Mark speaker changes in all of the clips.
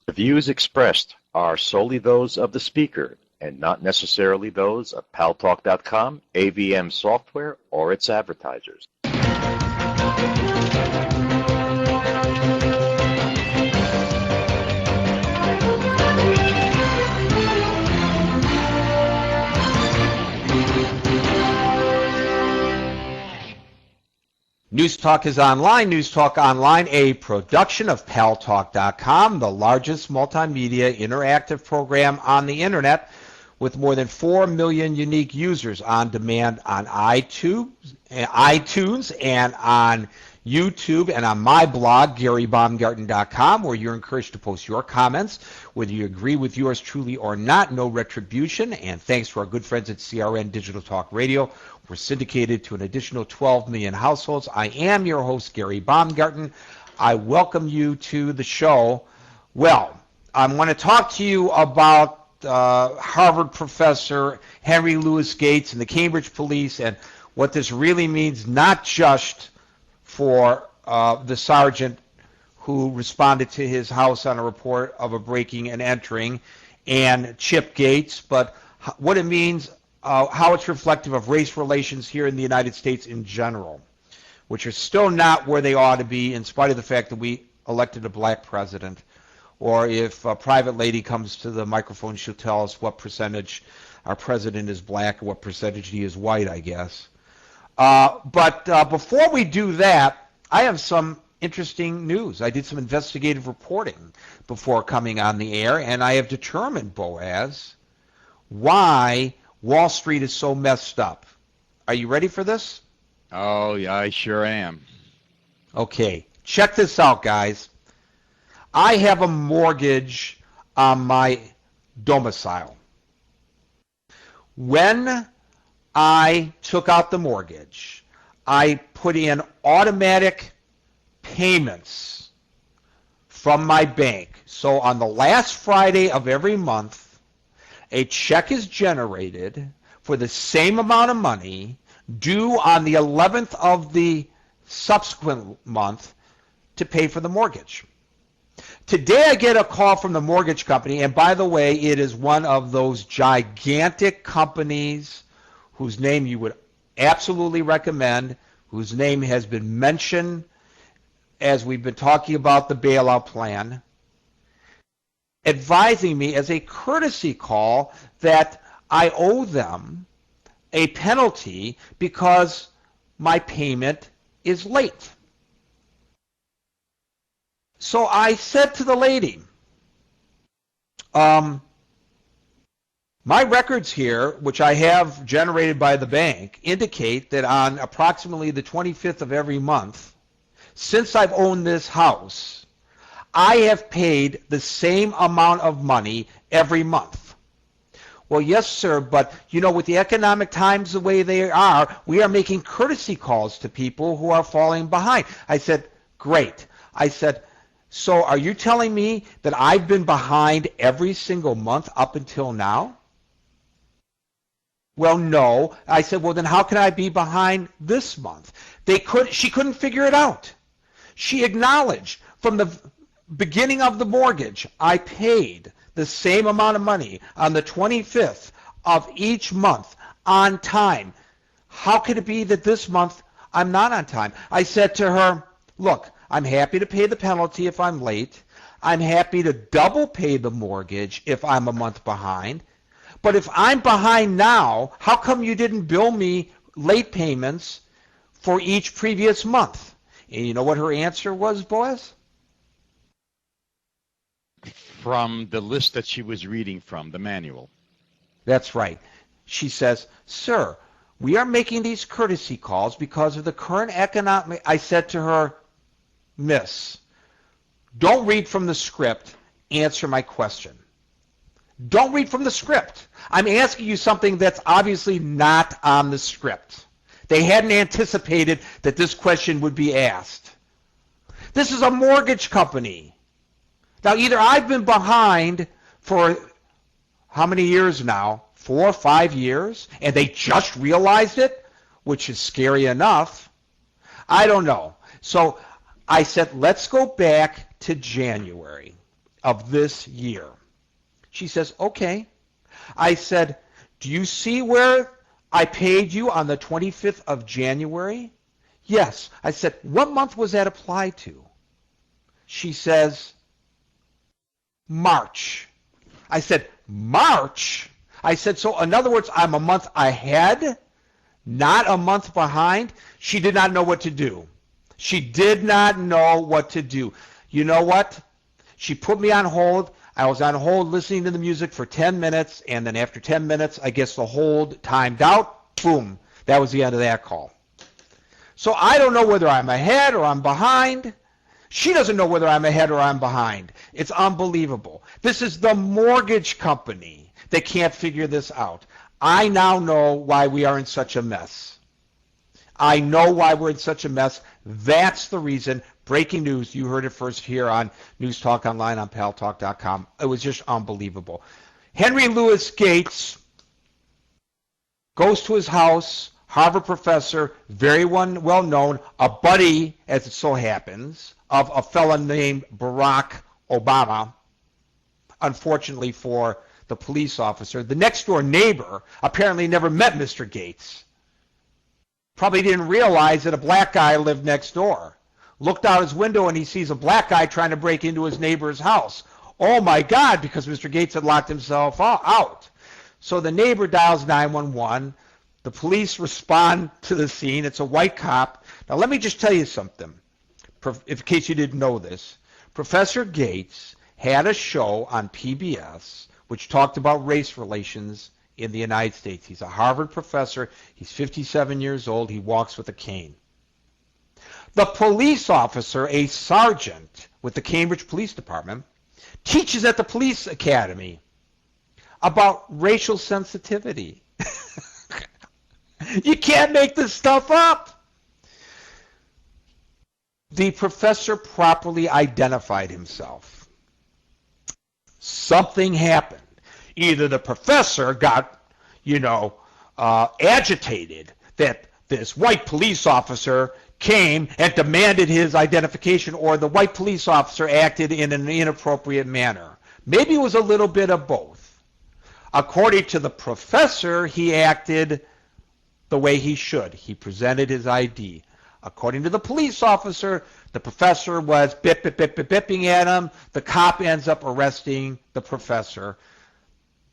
Speaker 1: The views expressed are solely those of the speaker and not necessarily those of Paltalk.com, AVM Software, or its advertisers.
Speaker 2: News Talk is online. News Talk Online, a production of Paltalk.com, the largest multimedia interactive program on the internet with more than 4 million unique users on demand on iTunes and on YouTube and on my blog, GaryBaumgarten.com, where you're encouraged to post your comments, whether you agree with yours truly or not, no retribution. And thanks to our good friends at CRN Digital Talk Radio, we're syndicated to an additional 12 million households. I am your host, Gary Baumgarten. I welcome you to the show. Well, I want to talk to you about Harvard professor Henry Louis Gates and the Cambridge police and what this really means, not just for the sergeant who responded to his house on a report of a breaking and entering and Chip Gates, but what it means, how it's reflective of race relations here in the United States in general, which are still not where they ought to be in spite of the fact that we elected a black president. Or if a private lady comes to the microphone, she'll tell us what percentage our president is black and what percentage he is white, I guess. But before we do that, I have some interesting news. I did some investigative reporting before coming on the air, and I have determined, Boaz, why Wall Street is so messed up. Are you ready for this?
Speaker 3: Oh, yeah, I sure am.
Speaker 2: Okay, check this out, guys. I have a mortgage on my domicile. When I took out the mortgage, I put in automatic payments from my bank. So on the last Friday of every month, a check is generated for the same amount of money due on the 11th of the subsequent month to pay for the mortgage. Today I get a call from the mortgage company, and by the way, it is one of those gigantic companies whose name you would absolutely recommend, whose name has been mentioned as we've been talking about the bailout plan, advising me as a courtesy call that I owe them a penalty because my payment is late. So I said to the lady, my records here, which I have generated by the bank, indicate that on approximately the 25th of every month, since I've owned this house, I have paid the same amount of money every month. Well, yes, sir, but you know, with the economic times the way they are, we are making courtesy calls to people who are falling behind. I said, great. I said, so are you telling me that I've been behind every single month up until now? Well, no. I said, well, then how can I be behind this month? She couldn't figure it out. She acknowledged from the beginning of the mortgage, I paid the same amount of money on the 25th of each month on time. How could it be that this month I'm not on time? I said to her, look, I'm happy to pay the penalty if I'm late. I'm happy to double pay the mortgage if I'm a month behind. But if I'm behind now, how come you didn't bill me late payments for each previous month? And you know what her answer was, Boaz?
Speaker 3: From the list that she was reading from, the manual.
Speaker 2: That's right. She says, sir, we are making these courtesy calls because of the current economic... I said to her, Miss, don't read from the script. Answer my question. Don't read from the script. I'm asking you something that's obviously not on the script. They hadn't anticipated that this question would be asked. This is a mortgage company. Now, either I've been behind for how many years now? 4 or 5 years, and they just realized it, which is scary enough. I don't know. So I said, let's go back to January. of this year. She says, okay. I said, do you see where I paid you on the 25th of January? Yes. I said, what month was that applied to? She says, March. I said, March? I said, so in other words, I'm a month ahead, not a month behind? She did not know what to do. She did not know what to do. You know what? She put me on hold. I was on hold listening to the music for 10 minutes, and then after 10 minutes, I guess the hold timed out. Boom. That was the end of that call. So I don't know whether I'm ahead or I'm behind. She doesn't know whether I'm ahead or I'm behind. It's unbelievable. This is the mortgage company that can't figure this out. I now know why we are in such a mess. I know why we're in such a mess. That's the reason. Breaking news. You heard it first here on News Talk Online on Paltalk.com. It was just unbelievable. Henry Louis Gates goes to his house, Harvard professor, very well known, a buddy, as it so happens, of a fellow named Barack Obama. Unfortunately for the police officer, the next door neighbor apparently never met Mr. Gates. Probably didn't realize that a black guy lived next door. Looked out his window and he sees a black guy trying to break into his neighbor's house. Oh my God, because Mr. Gates had locked himself out. So the neighbor dials 911. The police respond to the scene. It's a white cop. Now let me just tell you something, in case you didn't know this. Professor Gates had a show on PBS which talked about race relations in the United States. He's a Harvard professor. He's 57 years old. He walks with a cane. The police officer, a sergeant with the Cambridge Police Department, teaches at the police academy about racial sensitivity. You can't make this stuff up. The professor properly identified himself. Something happened. Either the professor got, agitated that this white police officer came and demanded his identification, or the white police officer acted in an inappropriate manner. Maybe it was a little bit of both. According to the professor, he acted the way he should. He presented his ID. According to the police officer, the professor was bipping at him. The cop ends up arresting the professor.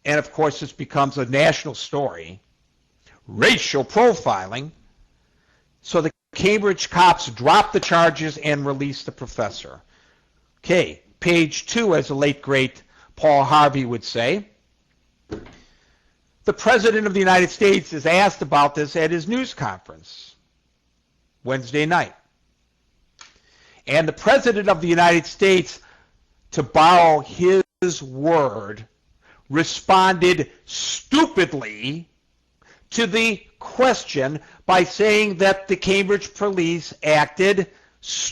Speaker 2: And of course, this becomes a national story. Racial profiling. So the Cambridge cops drop the charges and release the professor. Okay, page 2, as the late, great Paul Harvey would say. The President of the United States is asked about this at his news conference Wednesday night. And the President of the United States, to borrow his word, responded stupidly to the question by saying that the Cambridge police acted